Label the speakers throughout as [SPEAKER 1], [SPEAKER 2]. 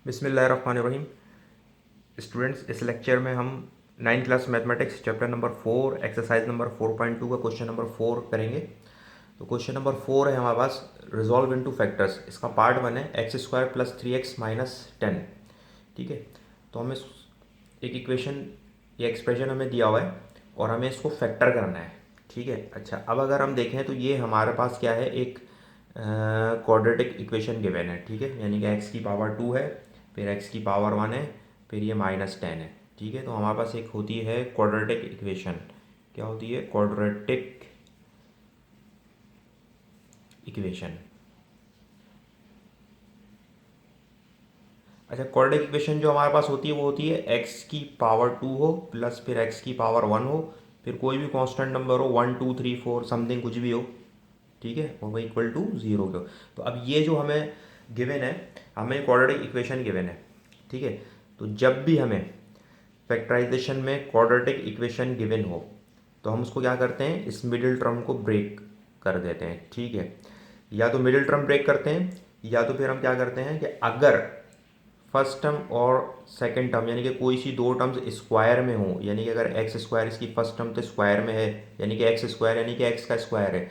[SPEAKER 1] बिस्मिल्लाहिर्रहमानिर्रहीम। स्टूडेंट्स, इस लेक्चर में हम 9th class mathematics chapter number 4 exercise number 4.2 का क्वेश्चन नंबर 4 करेंगे। तो क्वेश्चन नंबर 4 है हमारे पास, रिजॉल्व इनटू फैक्टर्स। इसका पार्ट 1 है x square plus 3x minus 10। ठीक है, तो हमें एक इक्वेशन या एक्सप्रेशन हमें दिया हुआ है और हमें इसको फैक्टर करना है। ठीक है, अच्छा, अब अगर हम देखें तो ये हमारे पास क्या है, एक क्वाड्रेटिक इक्वेशन गिवन है। ठीक है, यानी कि एक्स की पावर 2 है, फिर एक्स की पावर 1 है, फिर ये -10 है। ठीक है, तो हमारे पास एक होती है क्वाड्रेटिक इक्वेशन। क्या होती है? Quadratic equation. अच्छा, क्वाड्रेटिक इक्वेशन जो हमारे पास होती है वो होती है एक्स की पावर 2 हो प्लस फिर एक्स की पावर 1 हो, फिर कोई भी कांस्टेंट नंबर हो, 1 2 3 4 समथिंग कुछ भी हो। ठीक है, और वो इक्वल टू 0 के हो। तो अब ये जो हमें गिवन है, हमें क्वाड्रेटिक इक्वेशन गिवन है। ठीक है, तो जब भी हमें फैक्टराइजेशन में क्वाड्रेटिक इक्वेशन गिवन हो तो हम उसको क्या करते हैं, इस मिडिल टर्म को ब्रेक कर देते हैं। ठीक है, या तो मिडिल टर्म ब्रेक करते हैं या तो फिर हम क्या करते हैं कि अगर फर्स्ट टर्म और सेकंड टर्म यानी कि कोई सी दो टर्म्स स्क्वायर में हो, यानी कि अगर एक्स स्क्वायर इसकी फर्स्ट टर्म तो स्क्वायर में है, यानी कि एक्स स्क्वायर यानी कि एक्स का स्क्वायर है,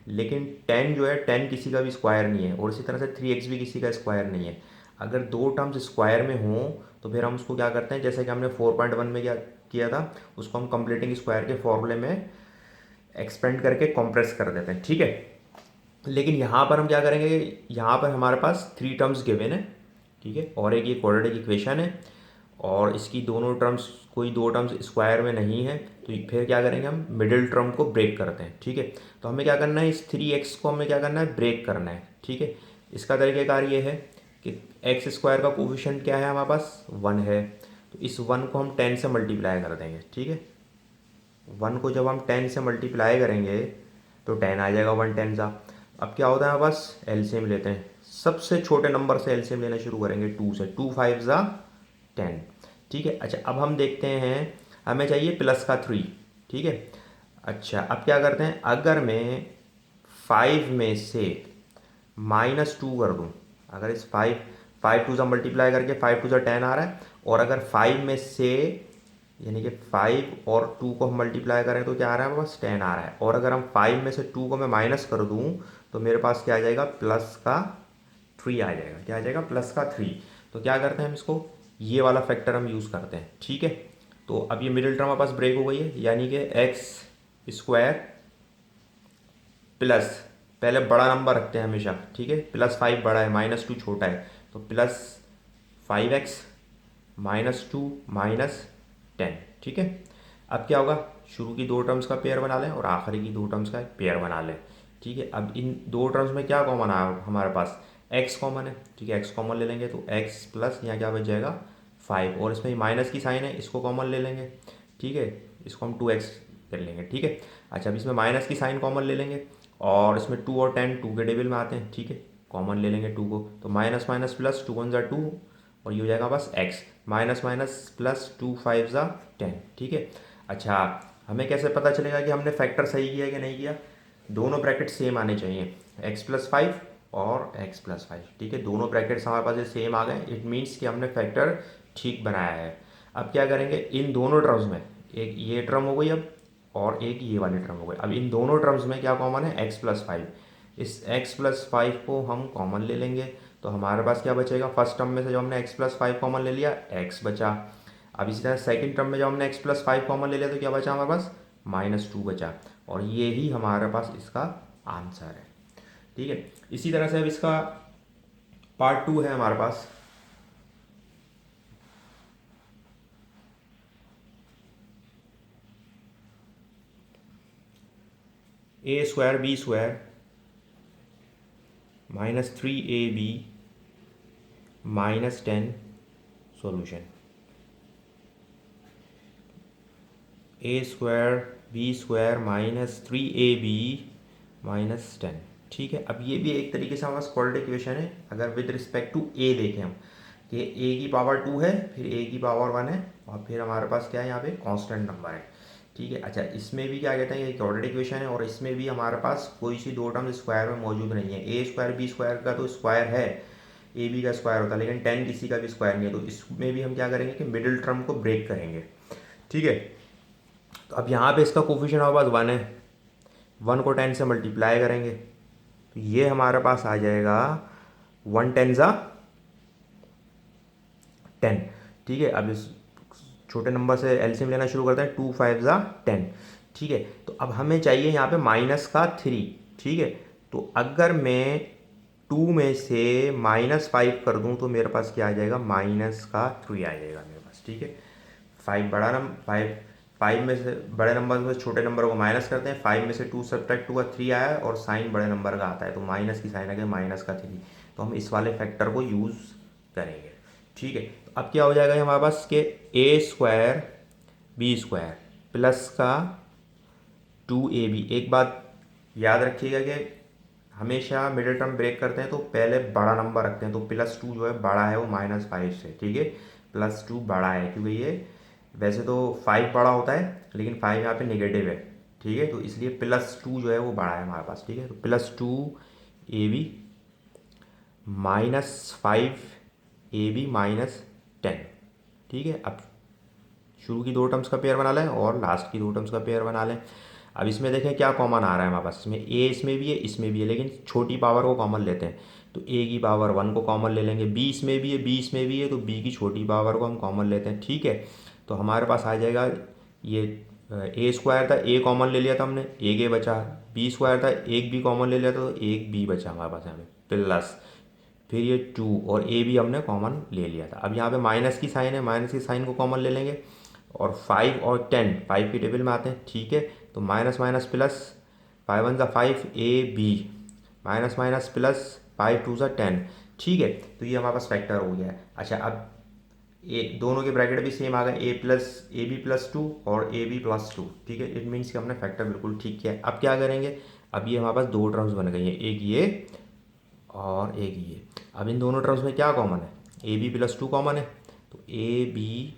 [SPEAKER 1] लेकिन 10 जो है 10 किसी का भी स्क्वायर नहीं है, और इसी तरह से 3x भी किसी का स्क्वायर नहीं है। अगर दो टर्म्स स्क्वायर में हों तो फिर हम उसको क्या करते हैं, जैसे कि हमने 4.1 में क्या किया था, उसको हम कंप्लीटिंग स्क्वायर के फॉर्मूले में एक्सपेंड करके कॉम्प्रेस कर देते हैं। ठीक है, लेकिन यहाँ पर हम क्या करेंगे, यहाँ पर हमारे पास 3 टर्म्स गिवन है। ठीक है, और एक ये क्वाड्रेटिक इक्वेशन है और इसकी दोनों टर्म्स, कोई दो टर्म्स स्क्वायर में नहीं है, तो फिर क्या करेंगे, हम मिडिल टर्म को ब्रेक करते हैं। ठीक है, तो हमें क्या करना है, इस 3x को हमें क्या करना है, ब्रेक करना है। ठीक है, इसका तरीक़ेकार ये है कि एक्स स्क्वायर का कोफिशिएंट क्या है, हमारे पास 1 है, तो इस 1 को हम 10 से मल्टीप्लाई कर देंगे। ठीक है, 1 को जब हम 10 से मल्टीप्लाई करेंगे तो 10 आ जाएगा, 1 10 सा। अब क्या होता है, बस एलसीएम लेते हैं, सबसे छोटे नंबर से एलसीएम लेना शुरू करेंगे, 2 से, 2 5 ज़ा 10। ठीक है, अच्छा, अब हम देखते हैं, हमें चाहिए प्लस का 3। ठीक है, अच्छा, अब क्या करते हैं, अगर मैं 5 में से -2 कर दूं, अगर इस 5 5 2 से मल्टीप्लाई करके 5 2 से 10 आ रहा है, और अगर 5 में से यानी कि 5 और 2 को हम मल्टीप्लाई करें तो क्या आ रहा है, बस 10 आ रहा है, और अगर हम 5 में से 2 को मैं माइनस कर दूं तो मेरे पास क्या आ जाएगा, प्लस का 3 आ जाएगा। क्या आ जाएगा, प्लस का 3। तो क्या करते हैं हम इसको, ये वाला फैक्टर हम यूज़ करते हैं। ठीक है, तो अब ये मिडिल टर्म हमारे पास ब्रेक हो गई है, यानी कि एक्स स्क्वायर प्लस, पहले बड़ा नंबर रखते हैं हमेशा। ठीक है, +5 बड़ा है, -2 छोटा है, तो प्लस 5x -2 -10। ठीक है, अब क्या होगा, शुरू की दो टर्म्स का पेयर बना लें और आखिरी की दो टर्म्स का पेयर बना लें। ठीक है, अब इन दो टर्म्स में क्या कॉमन आया हमारे पास, x कॉमन है। ठीक है, x कॉमन ले लेंगे तो x प्लस यहाँ क्या बच जाएगा 5, और इसमें माइनस की साइन है, इसको कॉमन ले लेंगे। ठीक है, इसको हम 2x कर लेंगे। ठीक है, अच्छा, अब इसमें माइनस की साइन कॉमन ले लेंगे, और इसमें 2 और 10 2 के टेबल में आते हैं। ठीक है, कॉमन ले लेंगे 2 को, तो माइनस माइनस प्लस, 2 1 ज़ा 2, और ये हो जाएगा बस x, माइनस माइनस प्लस 2 5 ज़ा 10। ठीक है, अच्छा, हमें कैसे पता चलेगा कि हमने फैक्टर सही किया कि नहीं किया, दोनों ब्रैकेट सेम आने चाहिए, x+5 और x+5। ठीक है, दोनों ब्रैकेट्स हमारे पास ये सेम आ गए, इट मीन्स कि हमने फैक्टर ठीक बनाया है। अब क्या करेंगे, इन दोनों टर्म्स में एक ये टर्म हो गई अब, और एक ये वाली टर्म हो गई। अब इन दोनों टर्म्स में क्या कॉमन है, x+5। इस x+5 को हम कॉमन ले लेंगे, तो हमारे पास क्या बचेगा, फर्स्ट टर्म में से जो हमने x+5 कॉमन ले लिया, x बचा। अब इसी तरह सेकंड टर्म में जब हमने x+5 कॉमन ले लिया तो क्या बचा हमारे पास, -2 बचा, और ये ही हमारे पास इसका आंसर है। ठीक है, इसी तरह से अब इसका पार्ट 2 है हमारे पास। a² b² -3ab -10 solution. a² b² -3ab -10। ठीक है, अब ये भी एक तरीके से हमारे पास क्वाड्रेटिक इक्वेशन है, अगर विद रिस्पेक्ट टू a देखें हम कि a की पावर 2 है, फिर a की पावर 1 है, और फिर हमारे पास क्या है, यहाँ पे कांस्टेंट नंबर है। ठीक है, अच्छा, इसमें भी क्या कहते हैं, ये क्वाड्रेटिक इक्वेशन है, और इसमें भी हमारे पास कोई सी दो टर्म स्क्वायर में मौजूद नहीं है। a² b² का तो स्क्वायर है, ए बी का स्क्वायर होता है, लेकिन 10 किसी का भी स्क्वायर नहीं है। तो इसमें भी हम क्या करेंगे कि मिडिल टर्म को ब्रेक करेंगे, ठीक है। तो अब यहाँ पे इसका कोफिशिएंट हमारे पास 1 है, 1 को 10 से मल्टीप्लाई करेंगे तो ये हमारे पास आ जाएगा 1 10 ज़ा 10, ठीक है। अब इस छोटे नंबर से एलसीएम लेना शुरू करते हैं, 2 5 ज़ा 10, ठीक है। तो अब हमें चाहिए यहाँ पे माइनस का 3, ठीक है। तो अगर मैं 2 में से -5 कर दूँ तो मेरे पास क्या आ जाएगा, माइनस का 3 आ जाएगा मेरे पास, ठीक है। 5 बड़ा नंबर, 5 में से बड़े नंबर में छोटे नंबर को माइनस करते हैं, 5 में से 2 सब्ट्रैक्ट हुआ 3 आया और साइन बड़े नंबर का आता है, तो माइनस की साइन आ गया माइनस का 3। तो हम इस वाले फैक्टर को यूज़ करेंगे, ठीक है। तो अब क्या हो जाएगा हमारे पास कि ए स्क्वायर बी स्क्वायर प्लस का 2ab। एक बात याद रखिएगा कि हमेशा मिडिल टर्म ब्रेक करते हैं तो पहले बड़ा नंबर रखते हैं, तो +2 जो है बड़ा है वो -5 से, ठीक है। +2 बड़ा है क्योंकि ये वैसे तो 5 बड़ा होता है, लेकिन 5 यहाँ पे नेगेटिव है, ठीक है। तो इसलिए +2 जो है वो बड़ा है हमारे पास, ठीक है। तो +2ab -5ab -10, ठीक है। अब शुरू की 2 टर्म्स का पेयर बना लें और लास्ट की 2 टर्म्स का पेयर बना लें। अब इसमें देखें क्या कॉमन आ रहा है हमारे पास, इसमें ए इसमें भी है इसमें भी है, लेकिन छोटी पावर को कॉमन लेते हैं तो ए की पावर 1 को कॉमन ले लेंगे, बी इसमें भी है बी इसमें भी है तो बी की छोटी पावर को हम कॉमन लेते हैं, ठीक है। तो हमारे पास आ जाएगा ये ए स्क्वायर था, ए कॉमन ले लिया था हमने, एक ए बचा, बी स्क्वायर था, एक बी कॉमन ले लिया था तो एक बी बचा हमारे पास यहाँ पे प्लस, फिर ये 2 और ए भी हमने कॉमन ले लिया था। अब यहाँ पे माइनस की साइन है, माइनस की साइन को कॉमन ले लेंगे और 5 और 10 5 की टेबल में आते हैं, ठीक है। तो माइनस माइनस प्लस, 5 1 ज़ा 5 A B minus minus plus 5 2 ज़ा 10, ठीक है। तो ये हमारे पास फैक्टर हो गया है। अच्छा, अब ए दोनों के ब्रैकेट भी सेम आ गए, ए बी प्लस 2 और ए बी प्लस 2, ठीक है। इट मीन्स कि हमने फैक्टर बिल्कुल ठीक किया है। अब क्या करेंगे, अब ये हमारे पास 2 टर्म्स बन गई हैं, एक ये और एक ये। अब इन दोनों टर्म्स में क्या कॉमन है, ए बी प्लस 2 कॉमन है, तो ए बी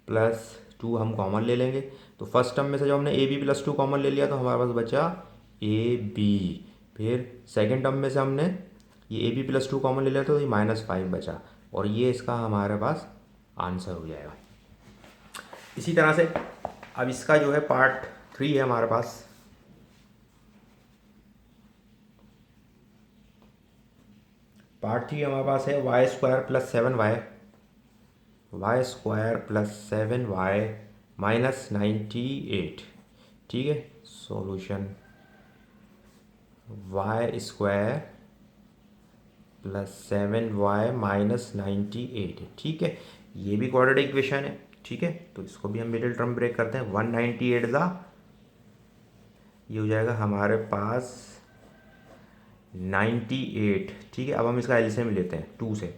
[SPEAKER 1] प्लस 2 हम कॉमन ले लेंगे। तो फर्स्ट टर्म में से जब हमने ए बी प्लस 2 कॉमन ले लिया तो हमारे पास बचा ए बी, फिर सेकेंड टर्म में से हमने ये ए बी प्लस 2 कॉमन ले लिया तो ये -5 बचा, और ये इसका हमारे पास आंसर हो जाएगा। इसी तरह से अब इसका जो है पार्ट 3 है हमारे पास। पार्ट 3 हमारे पास है y square plus 7y, y square plus 7y -98, ठीक है। Solution Y square plus 7y -98, ठीक है। ये भी क्वाड्रेटिक इक्वेशन है, ठीक है। तो इसको भी हम मिडिल टर्म ब्रेक करते हैं, 198 ज़ा ये हो जाएगा हमारे पास 98, ठीक है। अब हम इसका एलसीएम लेते हैं 2 से,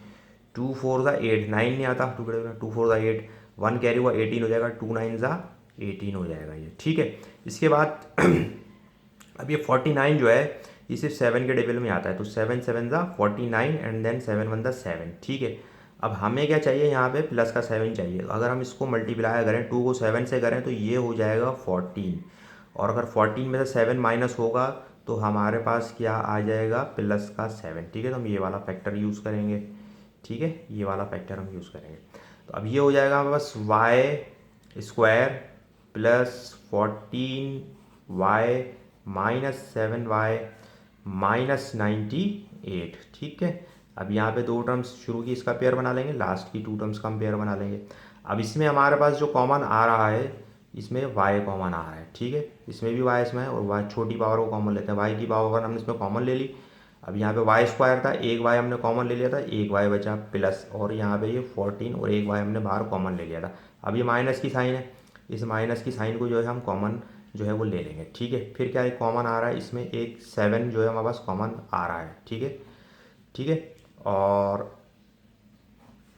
[SPEAKER 1] 2 4 ज़ा 8, 9 नहीं आता, 2 4 ज़ा 8, 1 कैरी हुआ 18 हो जाएगा, 2 9 ज़ा 18 हो जाएगा ये, ठीक है। इसके बाद अब ये 49 जो है ये सिर्फ 7 के टेबल में आता है, तो 7 7 ज़ा 49 एंड देन 7 1 ज़ा 7, ठीक है। अब हमें क्या चाहिए, यहाँ पे प्लस का 7 चाहिए। अगर हम इसको मल्टीप्लाई करें 2 को 7 से करें तो ये हो जाएगा 14, और अगर 14 में से 7 माइनस होगा तो हमारे पास क्या आ जाएगा, प्लस का 7, ठीक है। तो हम ये वाला फैक्टर यूज़ करेंगे, ठीक है, ये वाला फैक्टर हम यूज़ करेंगे। तो अब ये हो जाएगा हमारे पास Y square plus 14y -7y -98, ठीक है। अब यहाँ पे 2 टर्म्स शुरू की इसका पेयर बना लेंगे, लास्ट की 2 टर्म्स का हम पेयर बना लेंगे। अब इसमें हमारे पास जो कॉमन आ रहा है, इसमें y कॉमन आ रहा है, ठीक है। इसमें भी y इसमें है और y छोटी पावर को कॉमन लेते हैं, y की पावर हमने इसमें कॉमन ले ली। अब यहाँ पे वाई स्क्वायर था, एक y हमने कॉमन ले लिया था, एक y बचा प्लस, और यहाँ पे ये 14 और एक y हमने बाहर कॉमन ले लिया था। अब ये माइनस की साइन है, इस माइनस की साइन को जो है हम कॉमन जो है वो ले लेंगे, ठीक है। फिर क्या एक कॉमन आ रहा है, इसमें एक 7 जो है हमारे पास कॉमन आ रहा है, ठीक है, ठीक है। और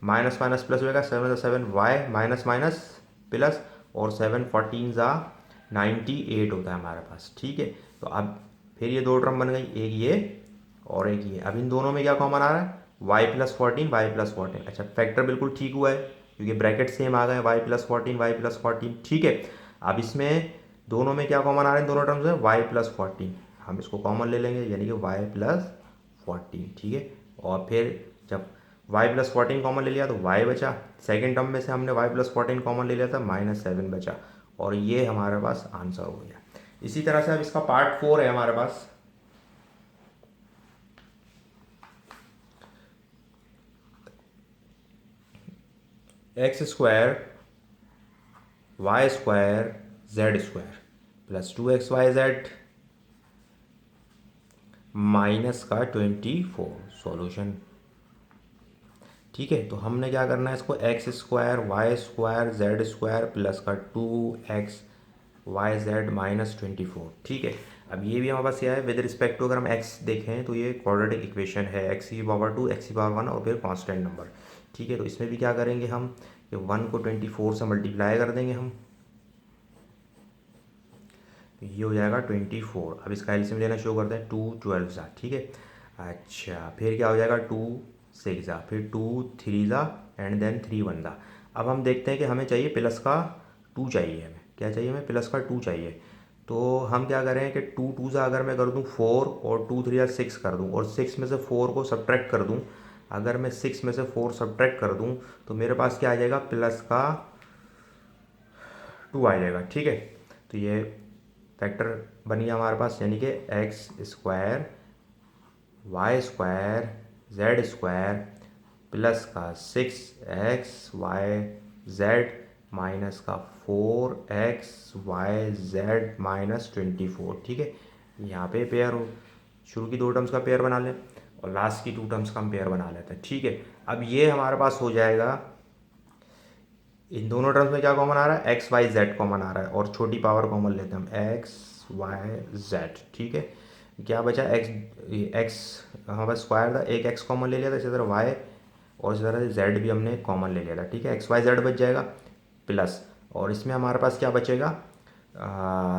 [SPEAKER 1] माइनस माइनस प्लस हो जाएगा, 7 7 वाई माइनस माइनस प्लस, और 7 14 ज़ा 98 होता है हमारे पास, ठीक है। तो अब फिर ये 2 टर्म बन गई, एक ये और एक ये। अब इन दोनों में क्या कॉमन आ रहा है, y प्लस 14 वाई प्लस 14। अच्छा, फैक्टर बिल्कुल ठीक हुआ है क्योंकि ब्रैकेट सेम आ गए, y प्लस 14 वाई प्लस 14, ठीक है। अब इसमें दोनों में क्या कॉमन आ रहा है, दोनों टर्म्स में y प्लस 14, हम इसको कॉमन ले लेंगे यानी कि y प्लस 14, ठीक है। और फिर जब y प्लस 14 कॉमन ले लिया तो y बचा, सेकेंड टर्म में से हमने y प्लस 14 कॉमन ले लिया था, -7 बचा, और ये हमारे पास आंसर हो गया। इसी तरह से अब इसका पार्ट 4 है हमारे पास। X square y square z square plus 2xyz minus का 24 सॉल्यूशन। ठीक है, तो हमने क्या करना है, इसको x square y square z square plus का 2xyz -24। ठीक है, अब ये भी हमारे पास क्या है, विद रिस्पेक्ट टू अगर हम x देखें तो ये क्वाड्रेटिक इक्वेशन है, x⁻2 x⁻1 और फिर कांस्टेंट नंबर। ठीक है, तो इसमें भी क्या करेंगे हम, ये 1 को 24 से मल्टीप्लाई कर देंगे हम, तो ये हो जाएगा 24। अब इसका एलसीएम लेना शुरू करते हैं, 2 12 सा। ठीक है, अच्छा फिर क्या हो जाएगा, 2 6 ज़ा, फिर 2 3 ज़ा एंड देन 3 1 ज़ा। अब हम देखते हैं कि हमें चाहिए प्लस का 2 चाहिए, हमें क्या चाहिए, हमें प्लस का 2 चाहिए। तो हम क्या करें कि 2 2 ज़ा अगर मैं कर दूँ 4 और 2 3 ज़ा 6 कर दूँ और 6 में से 4 को सब्ट्रैक्ट कर दूँ, अगर मैं 6 में से 4 सब्ट्रैक्ट कर दूँ तो मेरे पास क्या आ जाएगा, प्लस का 2 आ जाएगा। ठीक है, तो ये फैक्टर बन गया हमारे पास, यानी कि x square y square z square plus का 6xyz माइनस का 4xyz -24। ठीक है, यहाँ पे पेयर हो, शुरू की 2 टर्म्स का पेयर बना लें और लास्ट की 2 टर्म्स का हम पेयर बना लेते हैं। ठीक है, अब ये हमारे पास हो जाएगा, इन दोनों टर्म्स में क्या कॉमन आ रहा है, एक्स वाई जेड कॉमन आ रहा है और छोटी पावर कॉमन लेते हैं हम, एक्स वाई जेड। ठीक है, क्या बचा, एक्स हमारे स्क्वायर था, एक एक्स कॉमन ले लिया था, इसी तरह वाई और इसी तरह जेड भी हमने कॉमन ले लिया था। ठीक है, एक्स वाई जेड बच जाएगा प्लस, और इसमें हमारे पास क्या बचेगा,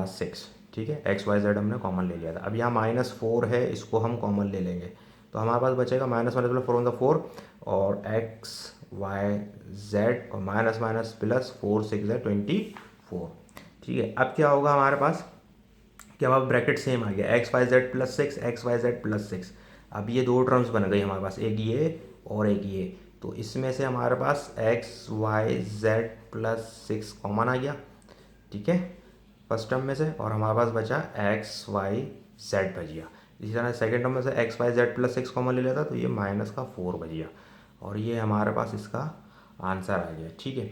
[SPEAKER 1] 6। ठीक है, एक्स वाई जेड हमने कॉमन ले लिया था। अब यहाँ -4 है, इसको हम कॉमन ले लेंगे तो हमारे पास बचेगा -4 और एक्स वाई जेड और माइनस माइनस प्लस 4 6 है 24। ठीक है, अब क्या होगा हमारे पास, कि अब ब्रैकेट सेम आ गया, x y z plus 6 x y z plus 6। अब ये 2 टर्म्स बन गई हमारे पास, एक ये और एक ये, तो इसमें से हमारे पास x y z plus 6 common आ गया। ठीक है, फर्स्ट टर्म में से, और हमारे पास बचा एक्स वाई जेड बच गया। इसी तरह सेकेंड टर्म में से x y z plus 6 common ले लेता तो ये -4 बच गया, और ये हमारे पास इसका आंसर आ गया। ठीक है,